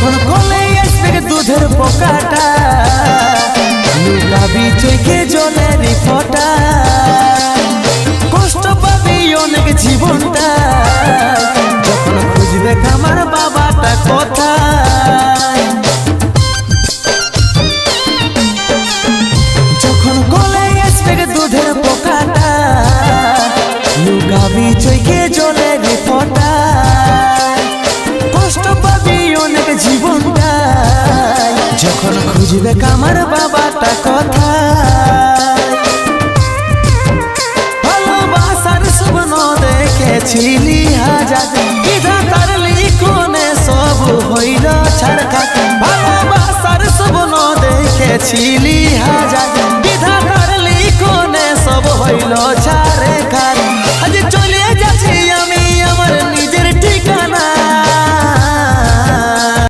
যখন কলে আসবে দুধের পোকাটা, লুকাবি চোখে জলের ফোঁটা, কষ্ট পাবি অনেক জীবনটা, যখন খুঁজবে আমার বাবাটা কোথায়। যখন কলে আসবে দুধের পোকাটা, লুকাবি চোখে জলের ফোঁটা, কষ্ট পাবি অনেক জীবনটা, যখন খুঁজবে আমার বাবাটা কোথায়। ভালোবাসার স্বপ্ন দেখেছিলি হাজার, বিধাতার লিখনে সব হইল ছাড়খার। ভালোবাসার স্বপ্ন দেখেছিলি হাজার, বিধাতার লিখনে সব হইল ছাড়খার।